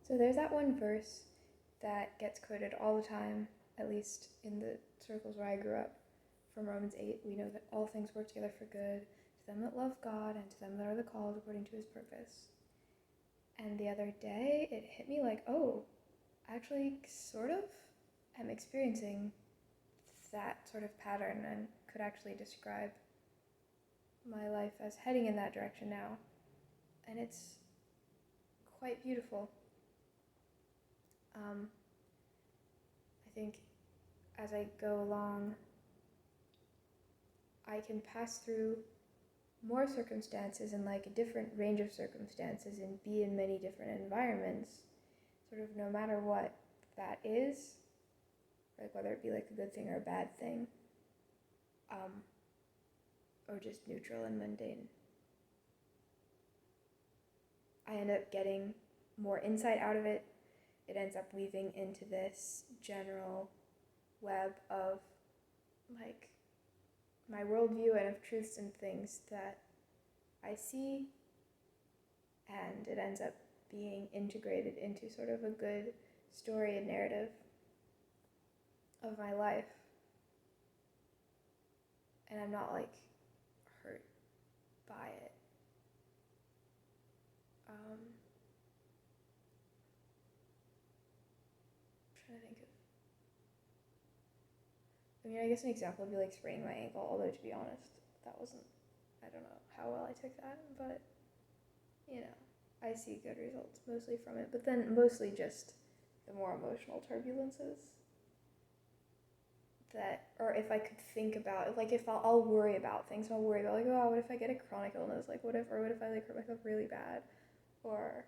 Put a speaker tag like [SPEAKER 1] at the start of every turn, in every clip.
[SPEAKER 1] So there's that one verse that gets quoted all the time, at least in the circles where I grew up, from Romans 8. We know that all things work together for good to them that love God and to them that are the called according to his purpose. And the other day, it hit me like, oh, actually, sort of, am experiencing that sort of pattern and could actually describe my life as heading in that direction now. And it's quite beautiful. I think as I go along, I can pass through more circumstances and like a different range of circumstances and be in many different environments, sort of no matter what that is, like whether it be like a good thing or a bad thing, or just neutral and mundane. I end up getting more insight out of it. It ends up weaving into this general web of like my worldview and of truths and things that I see, and it ends up being integrated into sort of a good story and narrative of my life. And I'm not like hurt by it. I'm trying to think of, I guess an example would be like spraining my ankle, although to be honest, that wasn't, I don't know how well I took that, but I see good results mostly from it, but then mostly just the more emotional turbulences that, or if I could think about, like if I'll worry about things, I'll worry about like, oh, what if I get a chronic illness, like what if I like hurt myself really bad, or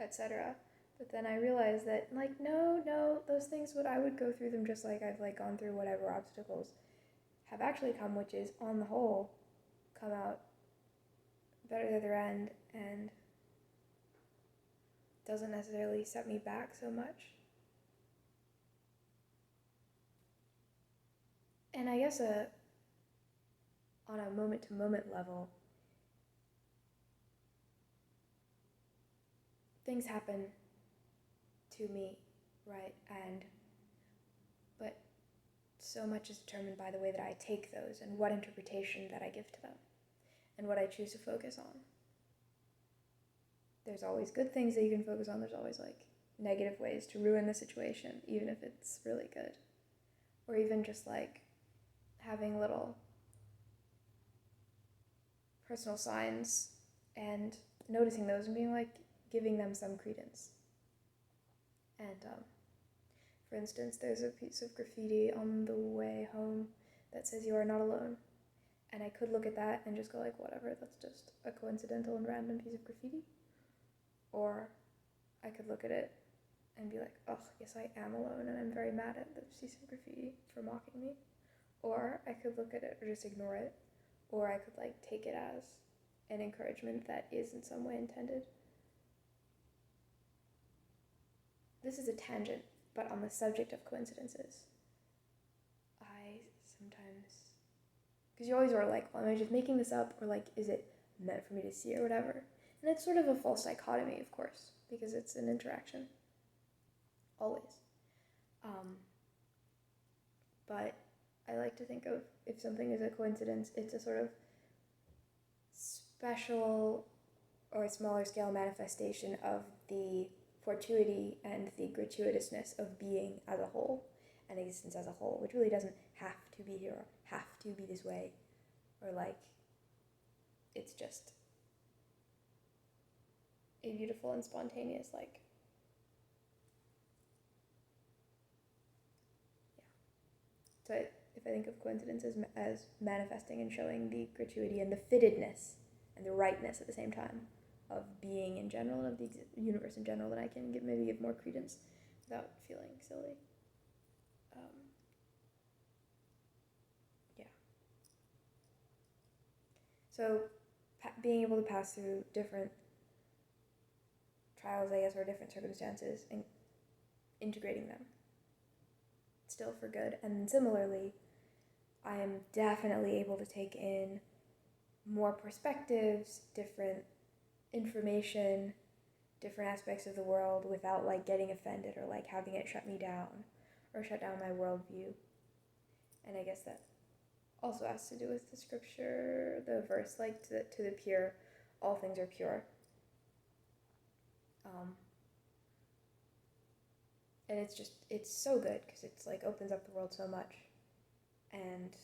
[SPEAKER 1] etc. But then I realized that like no, those things I would go through them just like I've like gone through whatever obstacles have actually come, which is on the whole come out better the other end and doesn't necessarily set me back so much. And I guess on a moment-to-moment level, things happen to me, right? But so much is determined by the way that I take those and what interpretation that I give to them and what I choose to focus on. There's always good things that you can focus on. There's always like negative ways to ruin the situation, even if it's really good. Or even just like having little personal signs and noticing those and being like, giving them some credence. And for instance, there's a piece of graffiti on the way home that says you are not alone. And I could look at that and just go like, whatever, that's just a coincidental and random piece of graffiti. Or I could look at it and be like, oh, yes, I am alone and I'm very mad at this piece of graffiti for mocking me. Or I could look at it or just ignore it. Or I could like take it as an encouragement that is in some way intended. This is a tangent, but on the subject of coincidences, I sometimes, because you always are like, well, am I just making this up, or like, is it meant for me to see or whatever? And it's sort of a false dichotomy, of course, because it's an interaction, always. But I like to think of, if something is a coincidence, it's a sort of special or smaller scale manifestation of the fortuity and the gratuitousness of being as a whole and existence as a whole, which really doesn't have to be here or have to be this way, or like it's just a beautiful and spontaneous like So if I think of coincidences as manifesting and showing the gratuity and the fittedness and the rightness at the same time of being in general and of the universe in general, then I can give more credence without feeling silly. Yeah. So being able to pass through different trials, I guess, or different circumstances and integrating them still for good. And similarly, I am definitely able to take in more perspectives, different information, different aspects of the world without like getting offended or like having it shut me down or shut down my worldview. And I guess that also has to do with the scripture, the verse, like to the pure, all things are pure. And it's so good because it's like opens up the world so much. And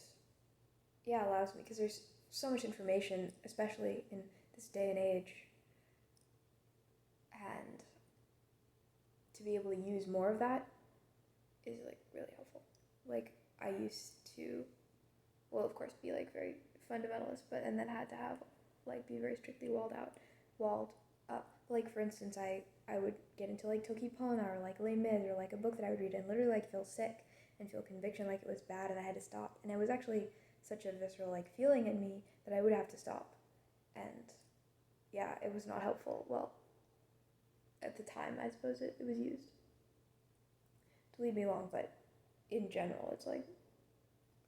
[SPEAKER 1] yeah, allows me, because there's so much information, especially in this day and age, and to be able to use more of that is like really helpful. Like I used to, well, of course, be like very fundamentalist, but and then had to have like be very strictly walled up. Like for instance, I would get into like Toki Pona or like Les Mis or like a book that I would read and literally like feel sick and feel conviction like it was bad and I had to stop. And it was actually such a visceral like feeling in me that I would have to stop. And yeah, it was not helpful. Well, at the time, I suppose it was used to lead me along, but in general, it's like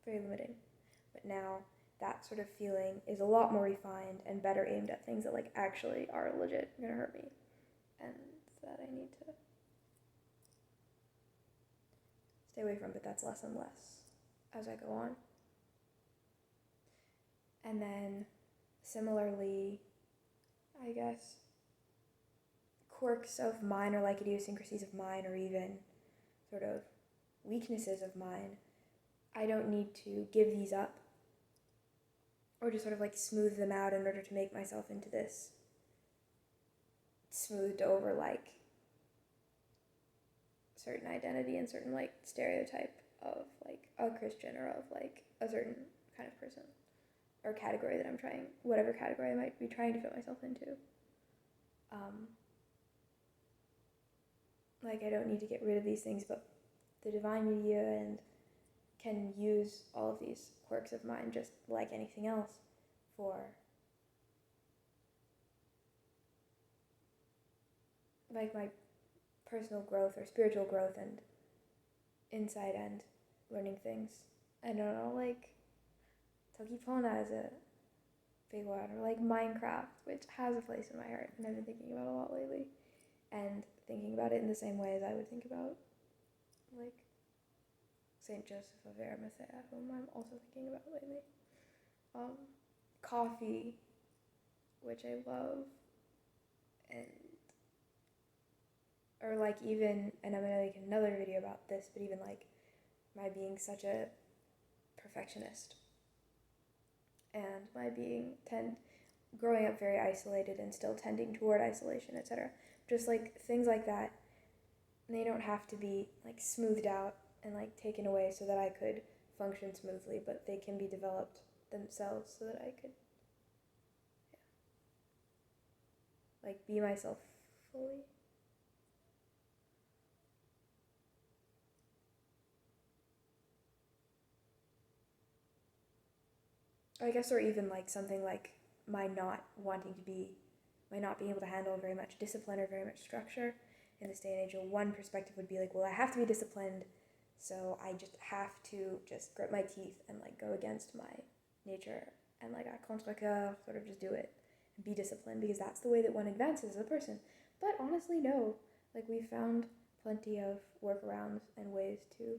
[SPEAKER 1] very limiting. But now that sort of feeling is a lot more refined and better aimed at things that like actually are legit gonna hurt me, and that I need to stay away from. But that's less and less as I go on. And then similarly, I guess, quirks of mine or like idiosyncrasies of mine or even sort of weaknesses of mine, I don't need to give these up or just sort of like smooth them out in order to make myself into this smoothed over like certain identity and certain like stereotype of like a Christian or of like a certain kind of person or category that I'm trying, whatever category I might be trying to fit myself into. Like I don't need to get rid of these things, but the divine media and can use all of these quirks of mine just like anything else for like my personal growth or spiritual growth and insight and learning things. I don't know, like Toki Pona is a big one, or like Minecraft, which has a place in my heart and I've been thinking about a lot lately, and thinking about it in the same way as I would think about like Saint Joseph of Arimathea, whom I'm also thinking about lately. Coffee, which I love, and or like even, and I'm gonna make another video about this, but even like my being such a perfectionist and my being growing up very isolated and still tending toward isolation, etc. Just like things like that, they don't have to be like smoothed out and like taken away so that I could function smoothly, but they can be developed themselves so that I could like be myself fully. Or I guess, or even like something like my not being able to handle very much discipline or very much structure in this day and age. One perspective would be like, well, I have to be disciplined, so I just have to just grit my teeth and like go against my nature and like à contre-cœur, sort of just do it and be disciplined because that's the way that one advances as a person. But honestly, no. Like we found plenty of workarounds and ways to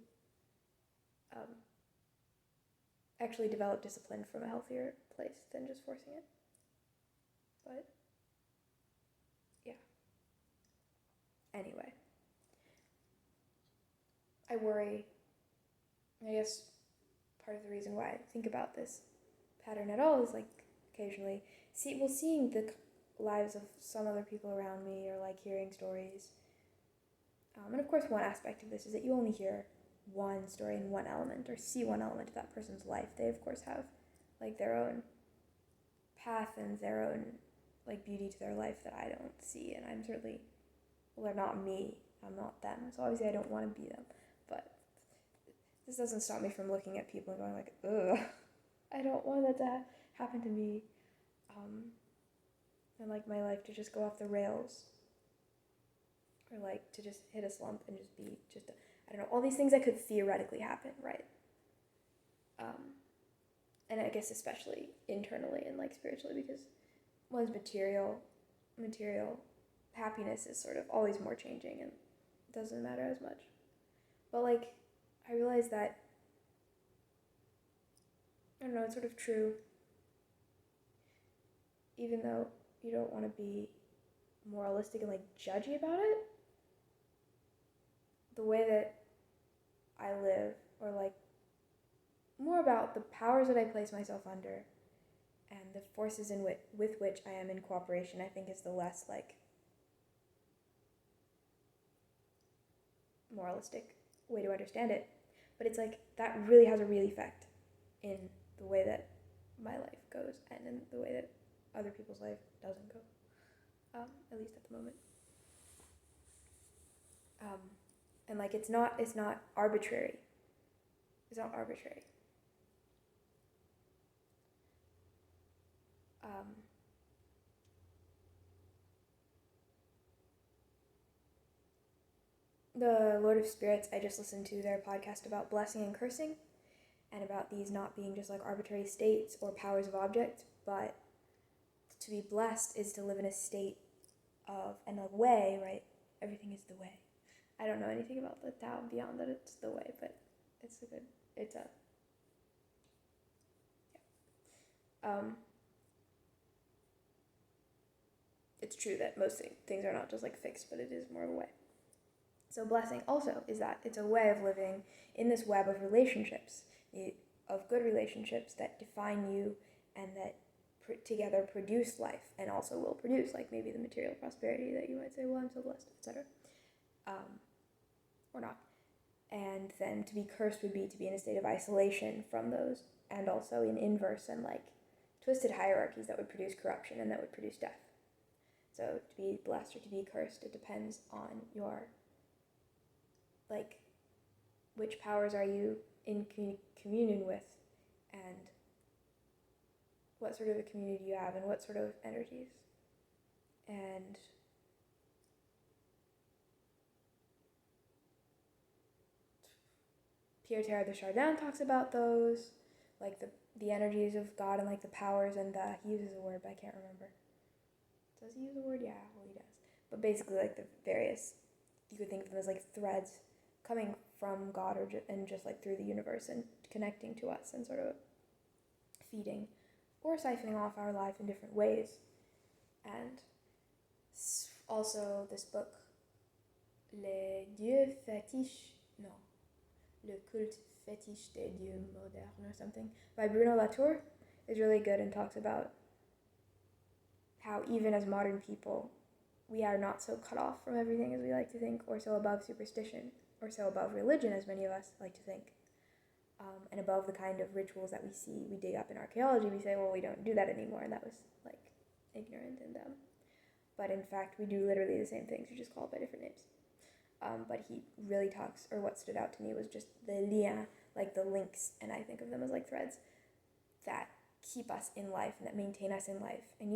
[SPEAKER 1] actually develop discipline from a healthier place than just forcing it. But yeah. Anyway, I worry. I guess part of the reason why I think about this pattern at all is like occasionally seeing the lives of some other people around me or like hearing stories. And of course, one aspect of this is that you only hear one story in one element or see one element of that person's life. They of course have like their own path and their own like beauty to their life that I don't see, and I'm certainly, well, they're not me, I'm not them, so obviously I don't want to be them, but this doesn't stop me from looking at people and going like, ugh, I don't want that to happen to me, and like my life to just go off the rails, or like to just hit a slump and just be just I don't know, all these things that could theoretically happen, right? And I guess especially internally and like spiritually, because one's material happiness is sort of always more changing and doesn't matter as much. But like, I realized that, I don't know, it's sort of true. Even though you don't want to be moralistic and like judgy about it, the way that I live, or like more about the powers that I place myself under and the forces with which I am in cooperation, I think is the less like moralistic way to understand it. But it's like that really has a real effect in the way that my life goes and in the way that other people's life doesn't go, at least at the moment. And like it's not arbitrary. It's not arbitrary. The Lord of Spirits, I just listened to their podcast about blessing and cursing, and about these not being just like arbitrary states or powers of objects, but to be blessed is to live in a state of, and a way, right? Everything is the way. I don't know anything about the Tao beyond that it's the way, but it's it's true that most things are not just like fixed, but it is more of a way. So blessing also is that it's a way of living in this web of relationships, of good relationships that define you and that together produce life and also will produce like maybe the material prosperity that you might say, well, I'm so blessed, etc. Or not. And then to be cursed would be to be in a state of isolation from those, and also in inverse and like twisted hierarchies that would produce corruption and that would produce death. So to be blessed or to be cursed, it depends on your, like, which powers are you in communion with, and what sort of a community you have, and what sort of energies. And Pierre de Chardin talks about those, like the energies of God and like the powers and he uses a word, but I can't remember. Does he use a word? Yeah, well he does. But basically like the various, you could think of them as like threads coming from God and just like through the universe and connecting to us and sort of feeding or siphoning off our life in different ways. And also this book, Le culte fétiche des dieux modernes or something, by Bruno Latour, is really good and talks about how even as modern people, we are not so cut off from everything as we like to think, or so above superstition, or so above religion as many of us like to think, and above the kind of rituals that we dig up in archaeology. We say, well, we don't do that anymore, and that was like ignorant and dumb. But in fact, we do literally the same things, we just call it by different names. But he really talks, or what stood out to me was just the lien, like the links, and I think of them as like threads that keep us in life and that maintain us in life. And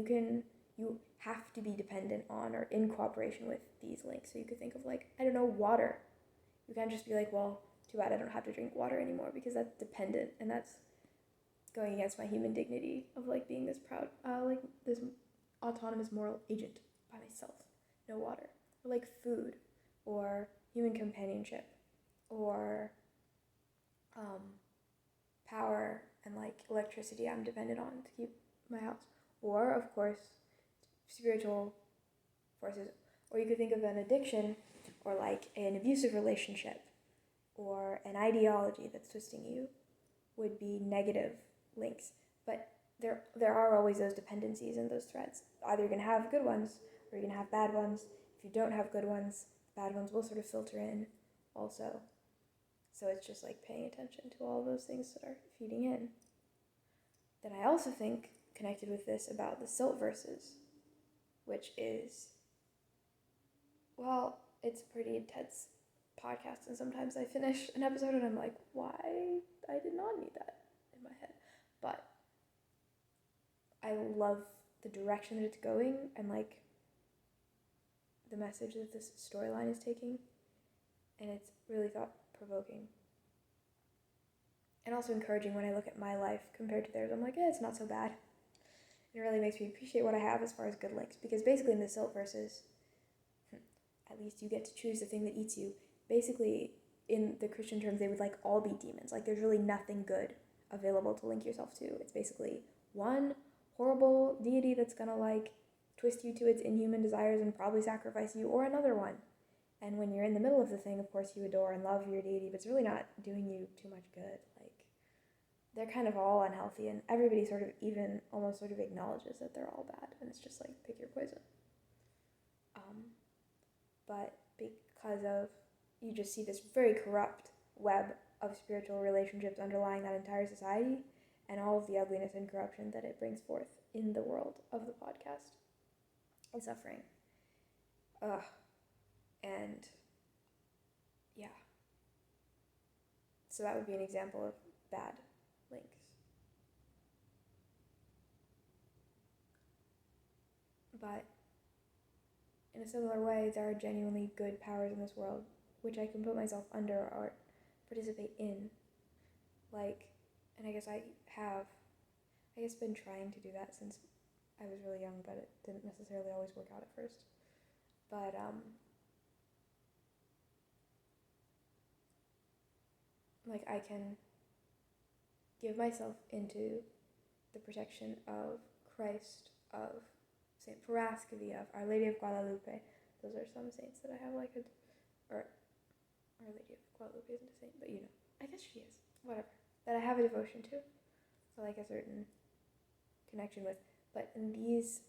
[SPEAKER 1] you have to be dependent on or in cooperation with these links. So you could think of like, I don't know, water. You can't just be like, well, too bad I don't have to drink water anymore, because that's dependent, and that's going against my human dignity of like being this proud, like this autonomous moral agent by myself. No water. Or like food, or human companionship, or power and like electricity I'm dependent on to keep my house. Or, of course, spiritual forces. Or you could think of an addiction, or like an abusive relationship, or an ideology that's twisting you, would be negative links. But there are always those dependencies and those threads. Either you're going to have good ones, or you're going to have bad ones. If you don't have good ones, bad ones will sort of filter in also. So it's just like paying attention to all those things that are feeding in. Then I also think, connected with this, about the silt verses, which is, well, it's a pretty intense podcast, and sometimes I finish an episode and I'm like, why? I did not need that in my head. But I love the direction that it's going, and like the message that this storyline is taking, and it's really thought-provoking. And also encouraging when I look at my life compared to theirs. I'm like, it's not so bad. It really makes me appreciate what I have as far as good links, because basically in the silt verses, at least you get to choose the thing that eats you. Basically, in the Christian terms, they would like all be demons. Like there's really nothing good available to link yourself to. It's basically one horrible deity that's gonna like twist you to its inhuman desires and probably sacrifice you, or another one. And when you're in the middle of the thing, of course you adore and love your deity, but it's really not doing you too much good. Like they're kind of all unhealthy, and everybody sort of even almost sort of acknowledges that they're all bad, and it's just like pick your poison. But because of you just see this very corrupt web of spiritual relationships underlying that entire society, and all of the ugliness and corruption that it brings forth in the world of the podcast and suffering. And yeah. So that would be an example of bad links. But in a similar way, there are genuinely good powers in this world which I can put myself under or participate in. Like, and I guess been trying to do that since I was really young, but it didn't necessarily always work out at first. But like I can give myself into the protection of Christ, of Saint Parascevy, of Our Lady of Guadalupe. Those are some saints that I have like or Our Lady of Guadalupe isn't a saint, but you know, I guess she is, whatever, that I have a devotion to, so like a certain connection with. But these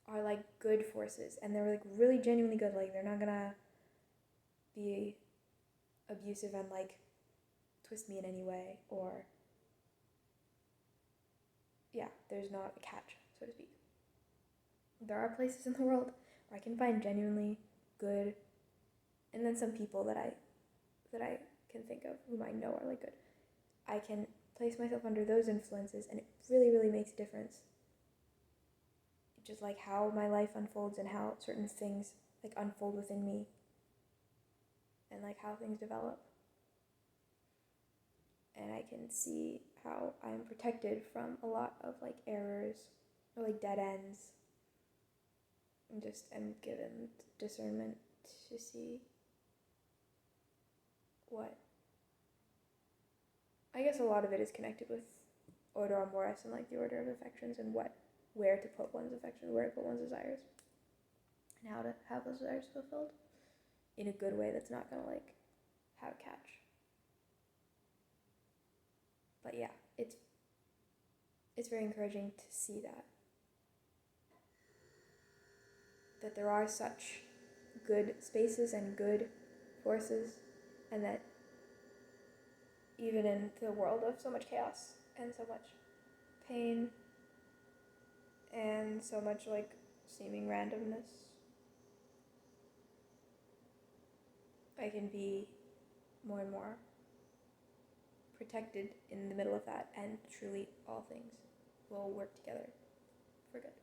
[SPEAKER 1] are like good forces, and they're like really genuinely good. Like they're not gonna be abusive and like twist me in any way, or yeah, there's not a catch, so to speak. There are places in the world where I can find genuinely good, and then some people that I can think of whom I know are like good. I can place myself under those influences, and it really, really makes a difference. Just like how my life unfolds and how certain things like unfold within me, and like how things develop. And I can see how I'm protected from a lot of like errors or like dead ends, and just am given discernment to see what. I guess a lot of it is connected with order amoris and like the order of affections, and where to put one's affection, where to put one's desires, and how to have those desires fulfilled in a good way that's not gonna like have a catch. But yeah, it's very encouraging to see that there are such good spaces and good forces, and that even in the world of so much chaos and so much pain and so much like seeming randomness, I can be more and more protected in the middle of that, and truly all things will work together for good.